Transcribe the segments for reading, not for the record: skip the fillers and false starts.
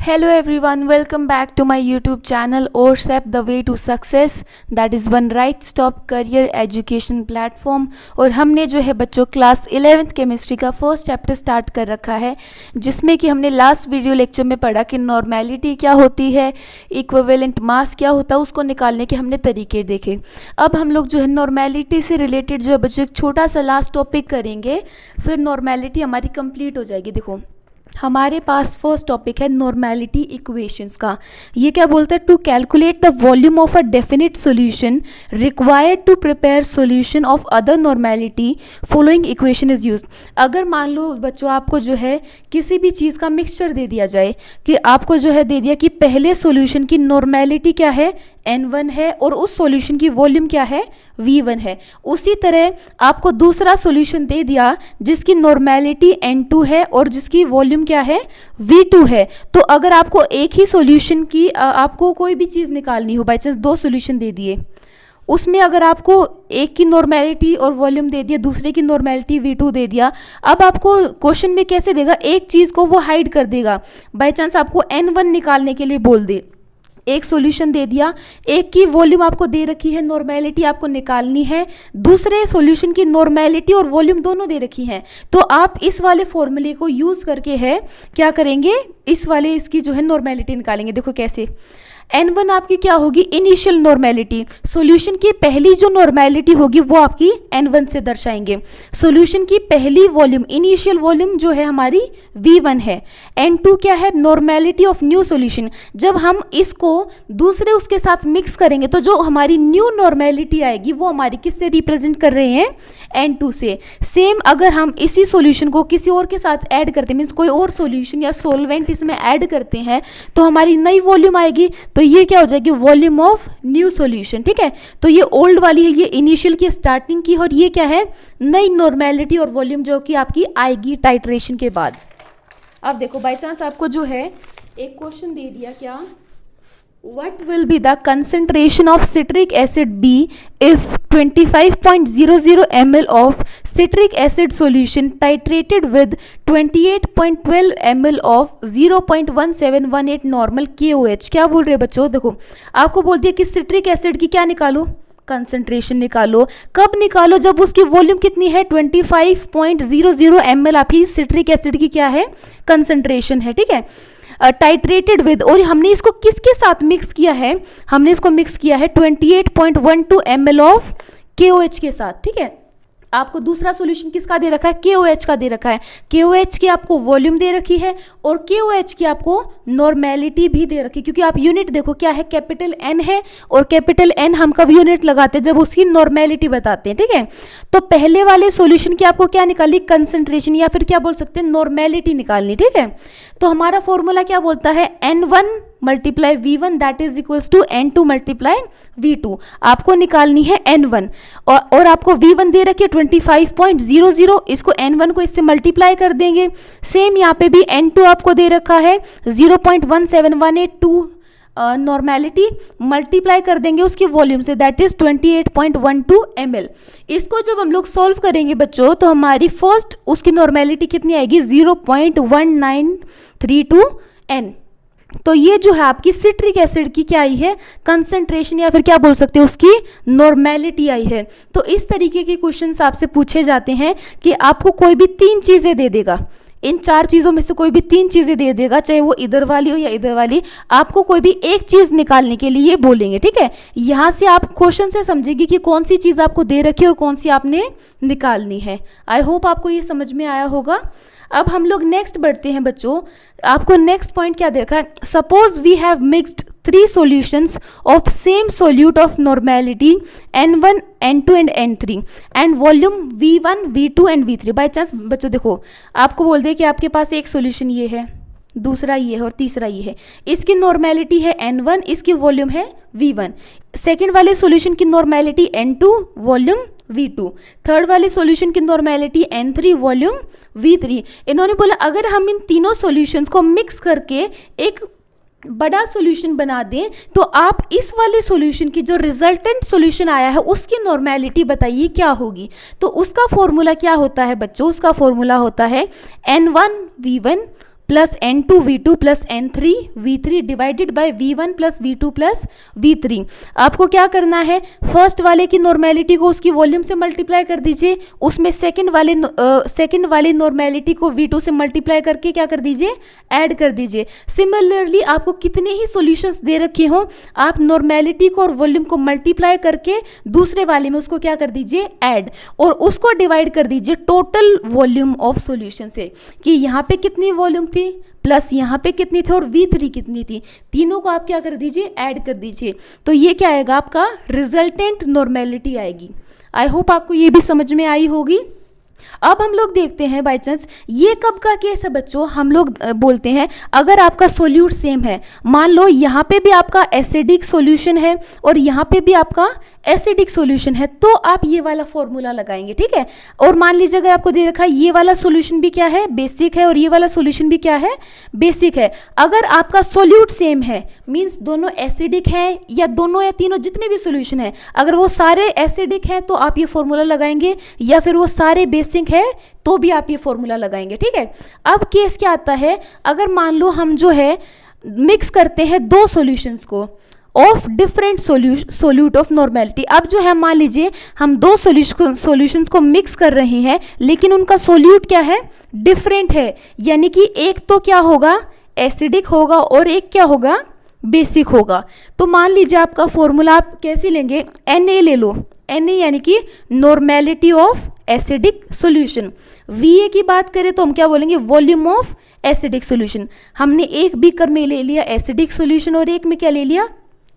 Hello everyone, welcome back to my YouTube channel ORSEP The Way to Success, that is one right stop career education platform। और हमने जो है बच्चों class 11th chemistry का first chapter start कर रखा है, जिसमें कि हमने लास्ट वीडियो लेक्चर में पढ़ा कि नॉर्मेलिटी क्या होती है, इक्विवेलेंट मास क्या होता है, उसको निकालने के हमने तरीके देखे। अब हम लोग जो है नॉर्मेलिटी से रिलेटेड जो है बच्चों एक छोटा सा लास्ट टॉपिक करेंगे, फिर नॉर्मेलिटी हमारी कंप्लीट हो जाएगी। देखो हमारे पास फर्स्ट टॉपिक है नॉर्मेलिटी इक्वेशंस का। ये क्या बोलता है? To calculate the volume of a definite solution required to prepare solution of other normality following equation is used. अगर मान लो बच्चों आपको जो है किसी भी चीज़ का मिक्सचर दे दिया जाए, कि आपको जो है दे दिया कि पहले सॉल्यूशन की नॉर्मेलिटी क्या है, N1 है, और उस सॉल्यूशन की वॉल्यूम क्या है, V1 है। उसी तरह आपको दूसरा सॉल्यूशन दे दिया जिसकी नॉर्मेलिटी N2 है और जिसकी वॉल्यूम क्या है, V2 है। तो अगर आपको एक ही सॉल्यूशन की आपको कोई भी चीज़ निकालनी हो, बाई चांस दो सॉल्यूशन दे दिए, उसमें अगर आपको एक की नॉर्मेलिटी और वॉल्यूम दे दिया, दूसरे की नॉर्मेलिटी V2 दे दिया, अब आपको क्वेश्चन में कैसे देगा, एक चीज़ को वो हाइड कर देगा। बाई चांस आपको N1 निकालने के लिए बोल दे, एक सॉल्यूशन दे दिया, एक की वॉल्यूम आपको दे रखी है, नॉर्मेलिटी आपको निकालनी है, दूसरे सॉल्यूशन की नॉर्मेलिटी और वॉल्यूम दोनों दे रखी हैं, तो आप इस वाले फॉर्मूले को यूज़ करके है क्या करेंगे, इस वाले इसकी जो है नॉर्मेलिटी निकालेंगे। देखो कैसे, N1 आपकी क्या होगी, इनिशियल नॉर्मेलिटी। सॉल्यूशन की पहली जो नॉर्मेलिटी होगी वो आपकी N1 से दर्शाएंगे। सॉल्यूशन की पहली वॉल्यूम, इनिशियल वॉल्यूम जो है हमारी V1 है। N2 क्या है, नॉर्मेलिटी ऑफ न्यू सॉल्यूशन। जब हम इसको दूसरे उसके साथ मिक्स करेंगे तो जो हमारी न्यू नॉर्मेलिटी आएगी वो हमारी किससे रिप्रेजेंट कर रहे हैं, N2 से। सेम अगर हम इसी सॉल्यूशन को किसी और के साथ ऐड करते हैं, मीन्स कोई और सॉल्यूशन या सॉल्वेंट इसमें ऐड करते हैं, तो हमारी नई वॉल्यूम आएगी, तो ये क्या हो जाएगी, वॉल्यूम ऑफ न्यू सॉल्यूशन। ठीक है, तो ये ओल्ड वाली है, ये इनिशियल की स्टार्टिंग की, और ये क्या है, नई नॉर्मेलिटी और वॉल्यूम जो कि आपकी आएगी टाइट्रेशन के बाद। अब देखो बाय चांस आपको जो है एक क्वेश्चन दे दिया, क्या, What will be the concentration of citric acid be if 25.00 ml of citric acid solution titrated with 28.12 ml of 0.1718 normal KOH। क्या बोल रहे हैं बच्चों, देखो आपको बोल दिया कि सिट्रिक एसिड की क्या निकालो, कंसंट्रेशन निकालो। कब निकालो, जब उसकी वॉल्यूम कितनी है, 25.00 ml आपकी सिट्रिक एसिड की क्या है, कंसंट्रेशन है। ठीक है, टाइट्रेटेड विद, और हमने इसको किसके साथ मिक्स किया है, हमने इसको मिक्स किया है 28.12 ml ऑफ KOH के साथ। ठीक है, आपको दूसरा सॉल्यूशन किसका दे रखा है, KOH का दे रखा है। KOH की आपको वॉल्यूम दे रखी है और KOH की आपको नॉर्मेलिटी भी दे रखी है, क्योंकि आप यूनिट देखो क्या है, कैपिटल N है, और कैपिटल N हम कब यूनिट लगाते हैं, जब उसकी नॉर्मेलिटी बताते हैं। ठीक है, तो पहले वाले सॉल्यूशन की आपको क्या निकालनी, कंसंट्रेशन, या फिर क्या बोल सकते हैं, नॉर्मेलिटी निकालनी। ठीक है, तो हमारा फॉर्मूला क्या बोलता है, N1 multiply V1 that is equals to N2 multiply V2। आपको निकालनी है N1 और आपको V1 दे रखी है 25.00, इसको N1 को इससे मल्टीप्लाई कर देंगे। सेम यहाँ पे भी N2 आपको दे रखा है 0.17182 नॉर्मेलिटी, मल्टीप्लाई कर देंगे उसकी वॉल्यूम से, दैट इज 28.12 ml। इसको जब हम लोग सॉल्व करेंगे बच्चों, तो हमारी फर्स्ट उसकी नॉर्मेलिटी कितनी आएगी, 0.1932 N। तो ये जो है आपकी सिट्रिक एसिड की क्या आई है, कंसंट्रेशन, या फिर क्या बोल सकते हो, उसकी नॉर्मेलिटी आई है। तो इस तरीके के क्वेश्चंस आपसे पूछे जाते हैं कि आपको कोई भी तीन चीजें दे देगा, इन चार चीज़ों में से कोई भी तीन चीज़ें दे देगा, चाहे वो इधर वाली हो या इधर वाली, आपको कोई भी एक चीज़ निकालने के लिए बोलेंगे। ठीक है, यहाँ से आप क्वेश्चन से समझेंगे कि कौन सी चीज़ आपको दे रखी है और कौन सी आपने निकालनी है। आई होप आपको ये समझ में आया होगा। अब हम लोग नेक्स्ट बढ़ते हैं बच्चों, आपको नेक्स्ट पॉइंट क्या दे रखा है, suppose we have mixed 3 solutions of same solute of normality N1, N2 and N3 and volume V1, V2 and V3। By chance बच्चों देखो आपको बोल दे कि आपके पास एक सॉल्यूशन ये है, दूसरा ये है और तीसरा ये है, इसकी नॉर्मेलिटी है N1, इसकी वॉल्यूम है V1, सेकेंड वाले सॉल्यूशन की normality N2, volume V2, third वाले सॉल्यूशन की नॉर्मेलिटी N3, वॉल्यूम V3। इन्होंने बोला अगर हम इन तीनों सॉल्यूशंस को मिक्स करके एक बड़ा सॉल्यूशन बना दें, तो आप इस वाले सॉल्यूशन की जो रिजल्टेंट सॉल्यूशन आया है उसकी नॉर्मेलिटी बताइए क्या होगी। तो उसका फॉर्मूला क्या होता है बच्चों, उसका फॉर्मूला होता है N1 V1 plus N2V2 plus N3V3 divided by V1 plus V2 plus V3। आपको क्या करना है, फर्स्ट वाले की नॉर्मेलिटी को उसकी वॉल्यूम से मल्टीप्लाई कर दीजिए, उसमें सेकंड वाली नॉर्मेलिटी को V2 से मल्टीप्लाई करके क्या कर दीजिए, ऐड कर दीजिए। सिमिलरली आपको कितने ही सॉल्यूशंस दे रखे हों, आप नॉर्मेलिटी को और वॉल्यूम को मल्टीप्लाई करके दूसरे वाले में उसको क्या कर दीजिए, ऐड, और उसको डिवाइड कर दीजिए टोटल वॉल्यूम ऑफ सॉल्यूशन से, कि यहाँ पे कितनी वॉल्यूम थी प्लस यहाँ पे कितनी थी और V3 कितनी थी, तीनों को आप क्या कर दीजिए, ऐड कर दीजिए। तो ये क्या आएगा, आपका रिजल्टेंट नॉर्मेलिटी आएगी। आई होप आपको ये भी समझ में आई होगी। अब हम लोग देखते हैं बाय चांस ये कब का केस है बच्चों, हम लोग बोलते हैं अगर आपका सोल्यूट सेम है, मान लो यहाँ पे भी आपका एसिडिक सॉल्यूशन है और यहाँ पे भी आपका एसिडिक सॉल्यूशन है, तो आप ये वाला फॉर्मूला लगाएंगे, ठीक है। और मान लीजिए अगर आपको दे रखा है ये वाला सॉल्यूशन भी क्या है, बेसिक है, और ये वाला सॉल्यूशन भी क्या है, बेसिक है। अगर आपका सोल्यूट सेम है, मींस दोनों एसिडिक है या दोनों या तीनों जितने भी सॉल्यूशन है, अगर वो सारे एसिडिक है तो आप ये फॉर्मूला लगाएंगे, या फिर वो सारे बेसिक है तो भी आप ये फॉर्मूला लगाएंगे, ठीक है। अब केस क्या आता है, अगर मान लो हम जो है मिक्स करते हैं दो सॉल्यूशंस को of different solute of normality. अब जो है मान लीजिए हम दो सॉल्यूशंस को मिक्स कर रहे हैं, लेकिन उनका सोल्यूट क्या है, डिफरेंट है, यानी कि एक तो क्या होगा, एसिडिक होगा और एक क्या होगा, बेसिक होगा। तो मान लीजिए आपका फॉर्मूला आप कैसे लेंगे, Na ले लो, Na यानी कि normality of acidic solution. Va की बात करें तो हम क्या बोलेंगे, वॉल्यूम ऑफ एसिडिक सॉल्यूशन। हमने एक बीकर में ले लिया एसिडिक सॉल्यूशन और एक में क्या ले लिया,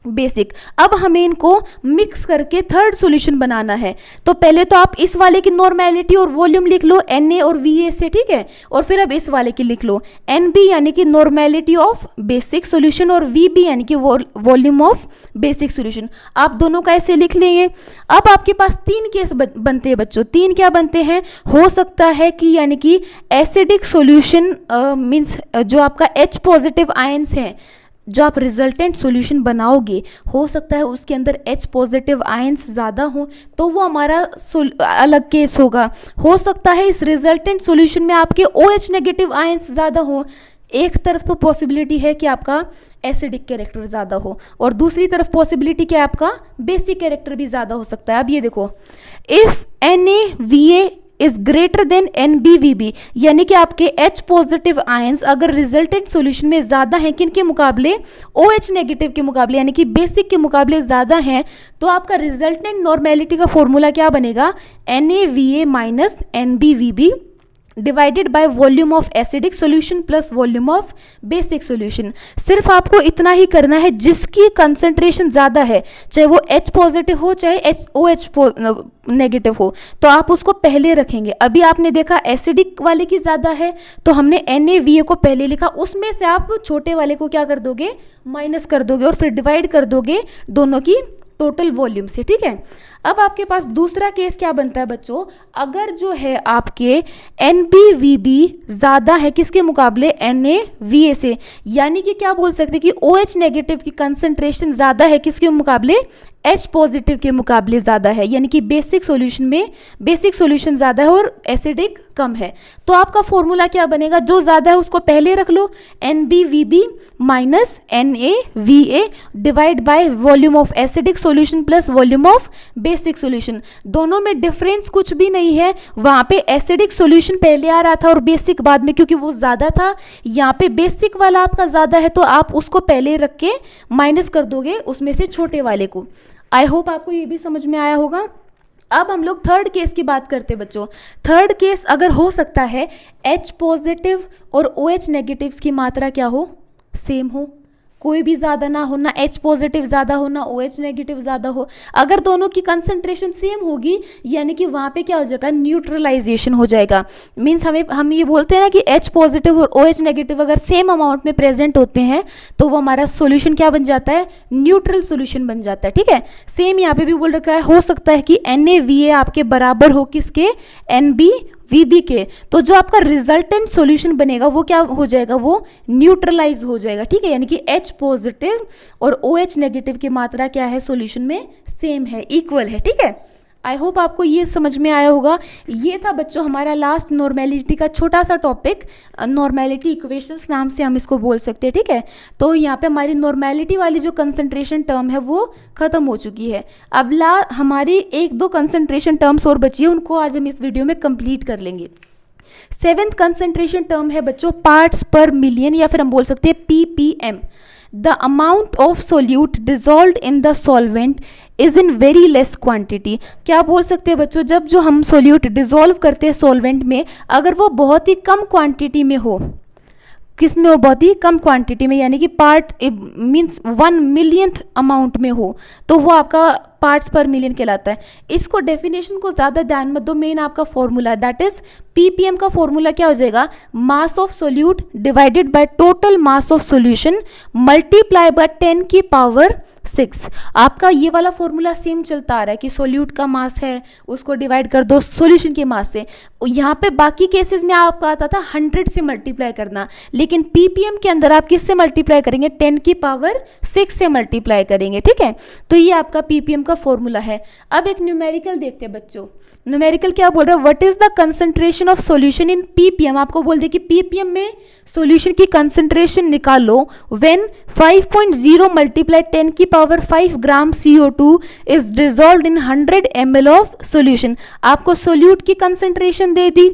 बेसिक। अब हमें इनको मिक्स करके थर्ड सॉल्यूशन बनाना है, तो पहले तो आप इस वाले की नॉर्मेलिटी और वॉल्यूम लिख लो Na और Va से, ठीक है, और फिर अब इस वाले की लिख लो Nb यानी कि नॉर्मेलिटी ऑफ बेसिक सॉल्यूशन और Vb यानी कि वॉल्यूम ऑफ बेसिक सॉल्यूशन। आप दोनों का ऐसे लिख लेंगे। अब आपके पास तीन केस बनते हैं बच्चों, तीन क्या बनते हैं, हो सकता है कि यानी कि एसिडिक सॉल्यूशन मीन्स जो आपका H पॉजिटिव आयंस है, जो आप रिजल्टेंट सॉल्यूशन बनाओगे, हो सकता है उसके अंदर H पॉजिटिव आयंस ज़्यादा हो, तो वो हमारा अलग केस होगा। हो सकता है इस रिजल्टेंट सॉल्यूशन में आपके OH नेगेटिव आयंस ज़्यादा हो। एक तरफ तो पॉसिबिलिटी है कि आपका एसिडिक कैरेक्टर ज़्यादा हो, और दूसरी तरफ पॉसिबिलिटी क्या है, आपका बेसिक कैरेक्टर भी ज़्यादा हो सकता है। अब ये देखो, if NaVa is greater than NbVb, यानी कि आपके H पॉजिटिव आयंस अगर रिजल्टेंट सॉल्यूशन में ज़्यादा हैं, किन के मुकाबले, OH नेगेटिव के मुकाबले, यानी कि बेसिक के मुकाबले ज़्यादा हैं, तो आपका रिजल्टेंट नॉर्मेलिटी का फॉर्मूला क्या बनेगा, NaVa minus NbVb divided by volume of acidic solution plus volume of basic solution. सिर्फ आपको इतना ही करना है, जिसकी कंसंट्रेशन ज़्यादा है, चाहे वो H पॉजिटिव हो चाहे OH नेगेटिव हो, तो आप उसको पहले रखेंगे। अभी आपने देखा एसिडिक वाले की ज़्यादा है, तो हमने NaVa को पहले लिखा, उसमें से आप छोटे वाले को क्या कर दोगे, माइनस कर दोगे, और फिर डिवाइड कर दोगे दोनों की टोटल वॉल्यूम से, ठीक है। अब आपके पास दूसरा केस क्या बनता है बच्चों, अगर जो है आपके NbVb ज़्यादा है किसके मुकाबले, NaVa से, यानी कि क्या बोल सकते हैं कि OH नेगेटिव की कंसंट्रेशन ज़्यादा है किसके मुकाबले, H पॉजिटिव के मुकाबले ज़्यादा है, यानी कि बेसिक सॉल्यूशन में बेसिक सॉल्यूशन ज़्यादा है और एसिडिक कम है। तो आपका फॉर्मूला क्या बनेगा, जो ज़्यादा है उसको पहले रख लो, NbVb minus NaVa divide by volume of acidic solution plus volume of basic solution. दोनों में डिफरेंस कुछ भी नहीं है, वहाँ पे एसिडिक सॉल्यूशन पहले आ रहा था और बेसिक बाद में, क्योंकि वो ज़्यादा था। यहाँ पे बेसिक वाला आपका ज़्यादा है, तो आप उसको पहले रख के माइनस कर दोगे उसमें से छोटे वाले को। आई होप आपको ये भी समझ में आया होगा। अब हम लोग थर्ड केस की बात करते हैं बच्चों। थर्ड केस अगर हो सकता है H पॉजिटिव और OH नेगेटिव्स की मात्रा क्या हो, सेम हो, कोई भी ज़्यादा ना हो, ना H पॉजिटिव ज़्यादा हो ना OH नेगेटिव ज़्यादा हो। अगर दोनों की कंसंट्रेशन सेम होगी, यानी कि वहाँ पे क्या हो जाएगा, न्यूट्रलाइजेशन हो जाएगा। मीन्स हम ये बोलते हैं ना कि H पॉजिटिव और OH नेगेटिव अगर सेम अमाउंट में प्रेजेंट होते हैं, तो वो हमारा सॉल्यूशन क्या बन जाता है, न्यूट्रल सॉल्यूशन बन जाता है, ठीक है। सेम यहाँ पे भी बोल रखा है, हो सकता है कि NaVa आपके बराबर हो किसके, NbVb के, तो जो आपका रिजल्टेंट सॉल्यूशन बनेगा वो क्या हो जाएगा, वो न्यूट्रलाइज हो जाएगा, ठीक है। यानी कि H पॉजिटिव और OH नेगेटिव की मात्रा क्या है सॉल्यूशन में, सेम है, इक्वल है, ठीक है। आई होप आपको ये समझ में आया होगा। ये था बच्चों हमारा लास्ट नॉर्मेलिटी का छोटा सा टॉपिक, नॉर्मेलिटी इक्वेशंस नाम से हम इसको बोल सकते हैं, ठीक है। तो यहाँ पे हमारी नॉर्मेलिटी वाली जो कंसंट्रेशन टर्म है वो ख़त्म हो चुकी है। अब हमारी एक दो कंसंट्रेशन टर्म्स और बची है, उनको आज हम इस वीडियो में कंप्लीट कर लेंगे। 7th कंसंट्रेशन टर्म है बच्चों पार्ट्स पर मिलियन, या फिर हम बोल सकते हैं ppm। The amount of solute dissolved in the solvent is in very less quantity. क्या बोल सकते हैं बच्चों, जब जो हम सोल्यूट डिजॉल्व करते हैं सॉल्वेंट में, अगर वो बहुत ही कम क्वांटिटी में हो, किस में हो, बहुत ही कम क्वांटिटी में, यानी कि पार्ट मीन्स 1 मिलियंथ अमाउंट में हो, तो वो आपका पार्ट्स पर मिलियन कहलाता है। इसको डेफिनेशन को ज़्यादा ध्यान मत दो, मेन आपका फॉर्मूला दैट इज ppm का फॉर्मूला क्या हो जाएगा, mass of solute divided by total mass of solution multiply by 10 की पावर 6। आपका ये वाला फॉर्मूला सेम चलता आ रहा है कि सोल्यूट का मास है उसको डिवाइड कर दो सॉल्यूशन के मास से। यहाँ पे बाकी केसेस में आपका आता था 100 से मल्टीप्लाई करना, लेकिन ppm के अंदर आप किससे मल्टीप्लाई करेंगे, 10 की पावर 6 से मल्टीप्लाई करेंगे, ठीक है। तो ये आपका ppm का फॉर्मूला है। अब एक न्यूमेरिकल देखते हैं बच्चों। न्यूमेरिकल क्या बोल रहा है, what is the concentration of solution in ppm। आपको बोल दे कि ppm में सॉल्यूशन की कंसंट्रेशन निकालो व्हेन 5.0 मल्टीप्लाई 10 की power 5 gram CO2 is dissolved in 100 ml of solution. आपको सोल्यूट की कंसंट्रेशन दे दी,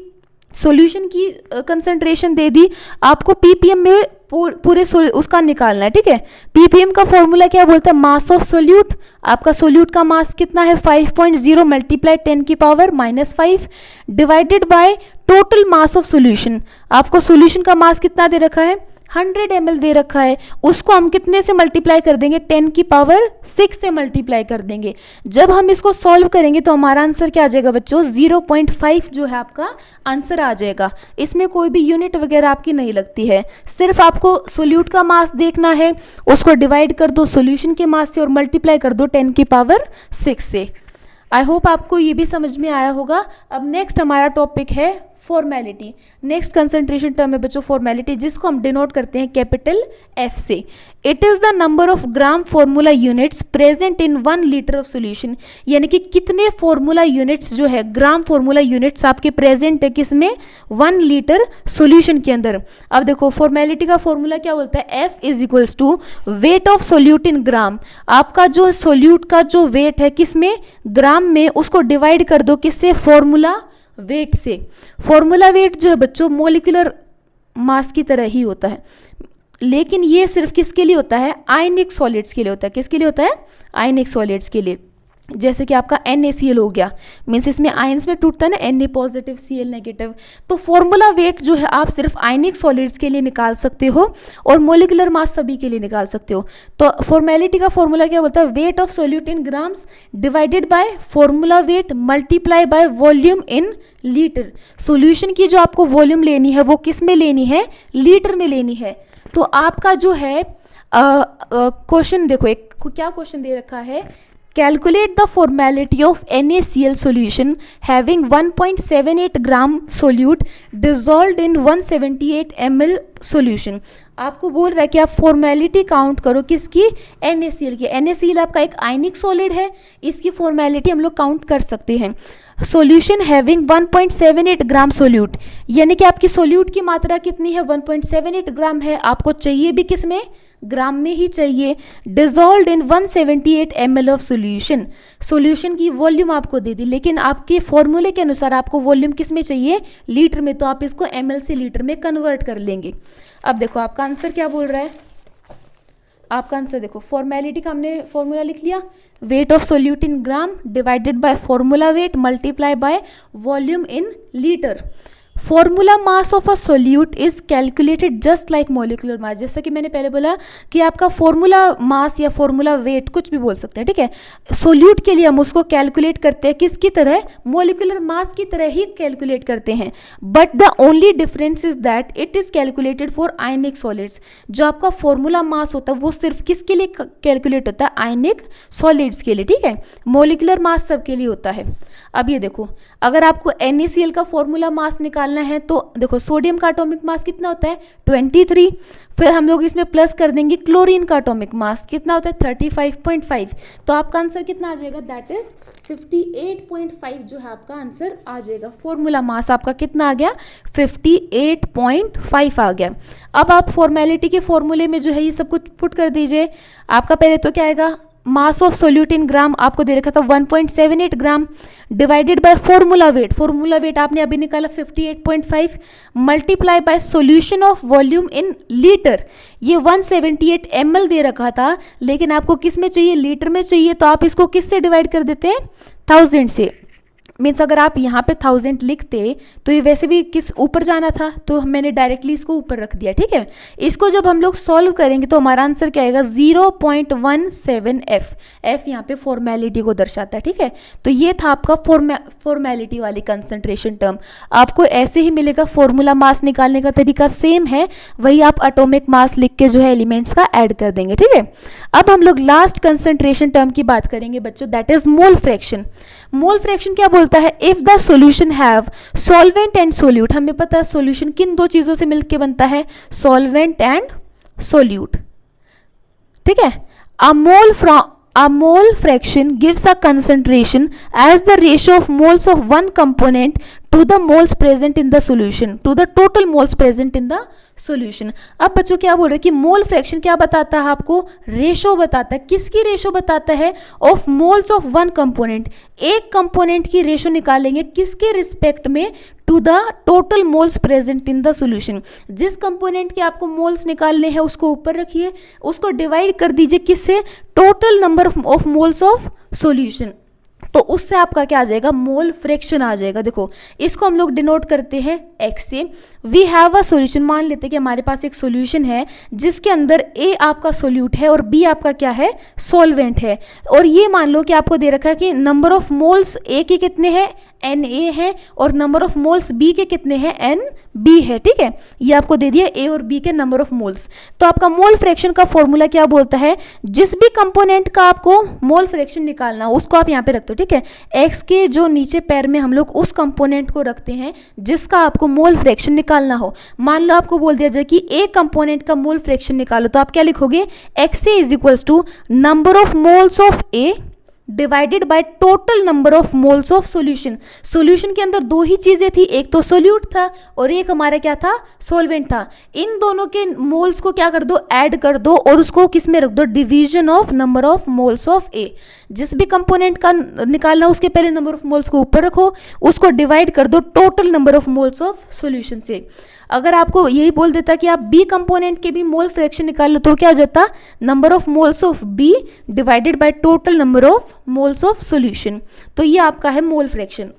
सॉल्यूशन की कंसंट्रेशन दे दी, आपको ppm में पूरे उसका निकालना है, ठीक है। ppm का फॉर्मूला क्या बोलता है, मास ऑफ सोल्यूट। आपका सोल्यूट का मास कितना है, 5.0 मल्टीप्लाई 10 की power -5 divided by total mass of solution. आपको सोल्यूशन का मास कितना दे रखा है, 100 ml दे रखा है, उसको हम कितने से मल्टीप्लाई कर देंगे, 10 की पावर 6 से मल्टीप्लाई कर देंगे। जब हम इसको सॉल्व करेंगे तो हमारा आंसर क्या आ जाएगा बच्चों, 0.5 जो है आपका आंसर आ जाएगा। इसमें कोई भी यूनिट वगैरह आपकी नहीं लगती है, सिर्फ आपको सोल्यूट का मास देखना है, उसको डिवाइड कर दो सोल्यूशन के मास से और मल्टीप्लाई कर दो 10 की पावर 6 से। आई होप आपको ये भी समझ में आया होगा। अब नेक्स्ट हमारा टॉपिक है फॉर्मेलिटी। नेक्स्ट कंसंट्रेशन टर्म है बच्चों फॉर्मेलिटी, जिसको हम डिनोट करते हैं कैपिटल F से। It is the number of gram formula units present in 1 litre of solution. यानी कि कितने फॉर्मूला यूनिट्स जो है, ग्राम फॉर्मूला यूनिट्स आपके प्रेजेंट है किसमें, 1 लीटर सोल्यूशन के अंदर। अब देखो फॉर्मेलिटी का फॉर्मूला क्या बोलता है, F is equals to weight of solute in gram. आपका जो सोल्यूट का जो वेट है किसमें, ग्राम में, उसको डिवाइड कर दो किससे, फॉर्मूला वेट से। फॉर्मूला वेट जो है बच्चों मॉलिक्यूलर मास की तरह ही होता है, लेकिन ये सिर्फ किसके लिए होता है, आयनिक सॉलिड्स के लिए होता है। किसके लिए होता है, आयनिक सॉलिड्स के लिए। जैसे कि आपका NaCl हो गया, मीन्स इसमें आयंस में टूटता है ना, Na पॉजिटिव Cl नेगेटिव। तो फॉर्मूला वेट जो है आप सिर्फ आयनिक सॉलिड्स के लिए निकाल सकते हो और मोलिकुलर मास सभी के लिए निकाल सकते हो। तो फॉर्मेलिटी का फॉर्मूला क्या बोलता है, wait of solute in grams divided by formula weight multiply by volume in litre. Solution की जो आपको वॉल्यूम लेनी है वो किस में लेनी है, लीटर में लेनी है। तो आपका जो है क्वेश्चन देखो, एक क्या क्वेश्चन दे रखा है, Calculate the formality of NaCl solution having 1.78 gram solute dissolved in 178 ml solution। आपको बोल रहा है कि आप फॉर्मेलिटी काउंट करो किसकी, NaCl की। NaCl आपका एक आयनिक सॉलिड है, इसकी फॉर्मेलिटी हम लोग काउंट कर सकते हैं। सोल्यूशन हैविंग 1.78 ग्राम सोल्यूट, यानी कि आपकी सोल्यूट की मात्रा कितनी है, 1.78 ग्राम है। आपको चाहिए भी किस में, ग्राम में ही चाहिए। Dissolved in 178 ml of solution. Solution की वॉल्यूम आपको दे दी, लेकिन आपके फॉर्मूले के अनुसार आपको वॉल्यूम किस में चाहिए, लीटर में। तो आप इसको ml से लीटर में कन्वर्ट कर लेंगे। अब देखो आपका आंसर क्या बोल रहा है, आपका आंसर देखो, फॉर्मेलिटी का हमने फॉर्मूला लिख लिया, wait of solute in gram divided by formula weight multiply by volume in litre. Formula mass of a solute is calculated just like molecular mass. जैसा कि मैंने पहले बोला कि आपका फॉर्मूला मास या फॉर्मूला वेट कुछ भी बोल सकते हैं, ठीक है। सोल्यूट के लिए हम उसको कैलकुलेट करते हैं किसकी तरह, मोलिकुलर मास की तरह ही कैलकुलेट करते हैं। But the only difference is that it is calculated for ionic solids. जो आपका फॉर्मूला मास होता है वो सिर्फ किसके लिए कैलकुलेट होता है, आयनिक सॉलिड्स के लिए, ठीक है। मोलिकुलर मास सबके लिए होता है। अब ये देखो, अगर आपको NaCl का फॉर्मूला मास निकाल निकालना है तो देखो सोडियम का एटॉमिक मास कितना होता है 23, फिर हम लोग इसमें प्लस कर देंगे क्लोरीन का एटॉमिक मास कितना होता है 35.5, तो आपका आंसर कितना आ जाएगा, दैट इज 58.5 जो है आपका आंसर आ जाएगा। फॉर्मूला मास आपका कितना आ गया 58.5 आ गया। अब आप फॉर्मेलिटी के फॉर्मूले में जो है ये सब कुछ पुट कर दीजिए। आपका पहले तो क्या आएगा, मास ऑफ सोल्यूट इन ग्राम आपको दे रखा था 1.78 gram divided by formula wait, formula wait आपने अभी निकाला 58.5 multiply by solution of volume in litre, ये 178 ml दे रखा था, लेकिन आपको किस में चाहिए, लीटर में चाहिए, तो आप इसको किस से डिवाइड कर देते हैं 1000 से। मीन्स अगर आप यहाँ पे 1000 लिखते तो ये वैसे भी किस ऊपर जाना था, तो मैंने डायरेक्टली इसको ऊपर रख दिया, ठीक है। इसको जब हम लोग सॉल्व करेंगे तो हमारा आंसर क्या आएगा 0.17 एफ यहाँ पे फॉर्मेलिटी को दर्शाता है, ठीक है। तो ये था आपका फॉर्मेलिटी वाली कंसंट्रेशन टर्म। आपको ऐसे ही मिलेगा, फॉर्मूला मास निकालने का तरीका सेम है, वही आप एटॉमिक मास लिख के जो है एलिमेंट्स का ऐड कर देंगे, ठीक है। अब हम लोग लास्ट कंसंट्रेशन टर्म की बात करेंगे बच्चों, that is mole fraction. Mole fraction क्या बोलता है, if the solution have solvent and solute, हमें पता है सॉल्यूशन किन दो चीजों से मिलकर बनता है, सॉल्वेंट एंड सोल्यूट, ठीक है। A mole fraction gives a concentration as the ratio of moles of one component to the moles present in the solution, to the total moles present in the solution। अब बच्चों क्या बोल रहे हैं कि mole fraction क्या बताता है आपको, रेशो बताता है। किसकी रेशो बताता है, of moles of one component, एक कंपोनेंट की रेशो निकालेंगे किसके रिस्पेक्ट में, to the total moles present in the solution. जिस कंपोनेंट के आपको मोल्स निकालने हैं उसको ऊपर रखिए, उसको डिवाइड कर दीजिए किससे, total number of moles of solution, तो उससे आपका क्या आ जाएगा, मोल फ्रैक्शन आ जाएगा। देखो इसको हम लोग डिनोट करते हैं x से। वी हैव अ सॉल्यूशन, मान लेते हैं कि हमारे पास एक सॉल्यूशन है जिसके अंदर A आपका सोल्यूट है और B आपका क्या है, सॉल्वेंट है, और ये मान लो कि आपको दे रखा है कि नंबर ऑफ मोल्स A के कितने हैं, Na है, और नंबर ऑफ मोल्स B के कितने हैं, Nb है, ठीक है। ये आपको दे दिया A और B के नंबर ऑफ मोल्स। तो आपका मोल फ्रैक्शन का फॉर्मूला क्या बोलता है, जिस भी कंपोनेंट का आपको मोल फ्रैक्शन निकालना हो उसको आप यहाँ पे रखते हो, ठीक है। x के जो नीचे पैर में हम लोग उस कंपोनेंट को रखते हैं जिसका आपको मोल फ्रैक्शन निकालना हो। मान लो आपको बोल दिया जाए कि A कंपोनेंट का मोल फ्रैक्शन निकालो, तो आप क्या लिखोगे, XA is equals to number of moles of A divided by total number of moles of solution. Solution के अंदर दो ही चीजें थी, एक तो सोल्यूट था और एक हमारा क्या था, सॉल्वेंट था। इन दोनों के मोल्स को क्या कर दो, ऐड कर दो, और उसको किस में रख दो, division of number of moles of A. जिस भी कंपोनेंट का निकालना उसके पहले नंबर ऑफ मोल्स को ऊपर रखो, उसको डिवाइड कर दो total number of moles of solution से। अगर आपको यही बोल देता कि आप बी कंपोनेंट के भी मोल फ्रैक्शन निकाल लो, तो क्या हो जाता, number of moles of B divided by total number of moles of solution. तो ये आपका है मोल फ्रैक्शन।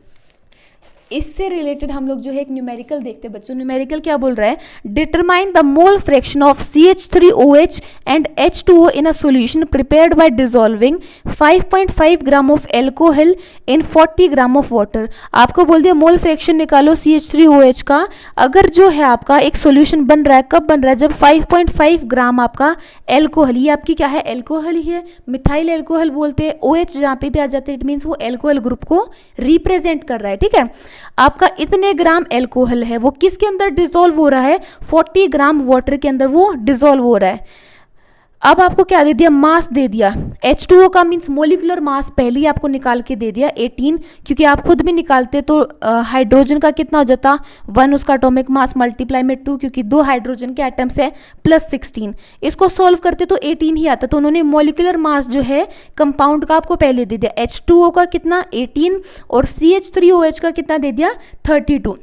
इससे रिलेटेड हम लोग जो है एक न्यूमेरिकल देखते हैं बच्चों। न्यूमेरिकल क्या बोल रहा है, determine the mole fraction of CH3OH and H2O in a solution prepared by dissolving 5.5 gram of alcohol in 40 gram of water. आपको बोल दिया मोल फ्रैक्शन निकालो CH3OH का। अगर जो है आपका एक सॉल्यूशन बन रहा है, कब बन रहा है, जब 5.5 ग्राम आपका एल्कोहल, ये आपकी क्या है, एल्कोहल ही है, मिथाइल एल्कोहल बोलते हैं। OH जहाँ पे भी आ जाते हैं इट मीन्स वो एल्कोहल ग्रुप को रिप्रेजेंट कर रहा है, ठीक है। आपका इतने ग्राम एल्कोहल है, वो किसके अंदर डिसॉल्व हो रहा है, 40 ग्राम वाटर के अंदर वो डिसॉल्व हो रहा है। अब आपको क्या दे दिया, मास दे दिया। H2O का मीन्स मोलिकुलर मास पहले ही आपको निकाल के दे दिया 18, क्योंकि आप खुद भी निकालते तो हाइड्रोजन का कितना हो जाता 1, उसका एटॉमिक मास मल्टीप्लाई में 2, क्योंकि 2 हाइड्रोजन के एटम्स है, प्लस 16। इसको सॉल्व करते तो 18 ही आता, तो उन्होंने मोलिकुलर मास जो है कंपाउंड का आपको पहले दे दिया। H2O का कितना 18 और CH3OH का कितना दे दिया 32।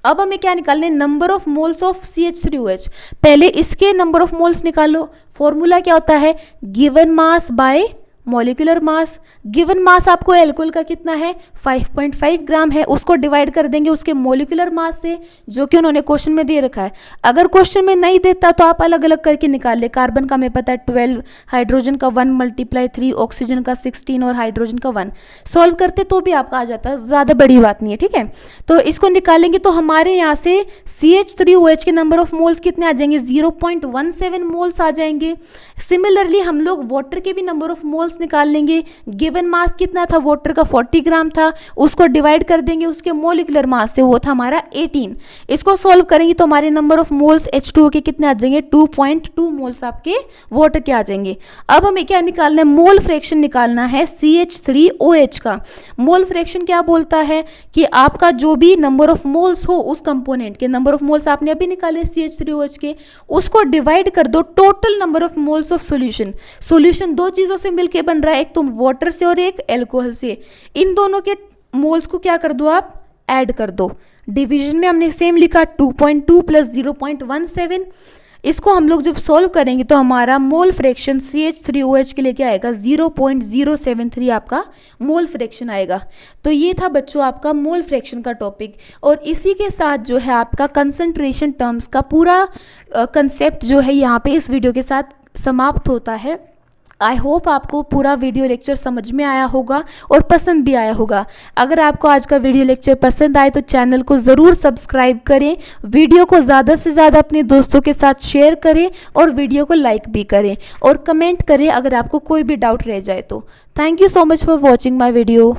अब हमें क्या निकालना है, number of moles of CH3OH। पहले इसके नंबर ऑफ मोल्स निकालो। फॉर्मूला क्या होता है, given mass by molecular mass. Given mass आपको एल्कोहल का कितना है 5.5 ग्राम है, उसको डिवाइड कर देंगे उसके मॉलिक्यूलर मास से, जो कि उन्होंने क्वेश्चन में दे रखा है। अगर क्वेश्चन में नहीं देता तो आप अलग अलग करके निकाल ले। कार्बन का हमें पता है 12, हाइड्रोजन का 1 × 3, ऑक्सीजन का 16 और हाइड्रोजन का 1। सॉल्व करते तो भी आपका आ जाता है, ज़्यादा बड़ी बात नहीं है, ठीक है। तो इसको निकालेंगे तो हमारे यहाँ से CH3OH के नंबर ऑफ मोल्स कितने आ जाएंगे, 0.17 मोल्स आ जाएंगे। सिमिलरली हम लोग वाटर के भी नंबर ऑफ मोल्स निकाल लेंगे। गिवन मास कितना था वाटर का 40 ग्राम था, उसको डिवाइड कर देंगे उसके मोलिकुलर मास से, वो था हमारा 18। इसको सॉल्व करेंगे तो हमारे नंबर ऑफ मोल्स H2O के कितने आ जाएंगे, 2.2 मोल्स आपके वाटर के आ जाएंगे। अब हमें क्या निकालना है, मोल फ्रैक्शन निकालना है CH3OH का। मोल फ्रैक्शन क्या बोलता है कि आपका जो भी नंबर ऑफ मोल्स हो उस कंपोनेंट के, नंबर ऑफ मोल्स आपने अभी निकाले CH3OH के, उसको डिवाइड कर दो total number of moles of solution. Solution दो चीजों से मिलके बन रहा है, एक तो वाटर से और एक अल्कोहल से। इन दोनों के मोल्स को क्या कर दो, आप ऐड कर दो। डिवीजन में हमने सेम लिखा 2.2 प्लस 0.17। इसको हम लोग जब सॉल्व करेंगे तो हमारा मोल फ्रैक्शन CH3OH के लिए क्या आएगा, 0.073 आपका मोल फ्रैक्शन आएगा। तो ये था बच्चों आपका मोल फ्रैक्शन का टॉपिक, और इसी के साथ जो है आपका कंसंट्रेशन टर्म्स का पूरा कंसेप्ट जो है यहाँ पे इस वीडियो के साथ समाप्त होता है। आई होप आपको पूरा वीडियो लेक्चर समझ में आया होगा और पसंद भी आया होगा। अगर आपको आज का वीडियो लेक्चर पसंद आए तो चैनल को ज़रूर सब्सक्राइब करें, वीडियो को ज़्यादा से ज़्यादा अपने दोस्तों के साथ शेयर करें और वीडियो को लाइक भी करें और कमेंट करें अगर आपको कोई भी डाउट रह जाए तो। Thank you so much for watching my video.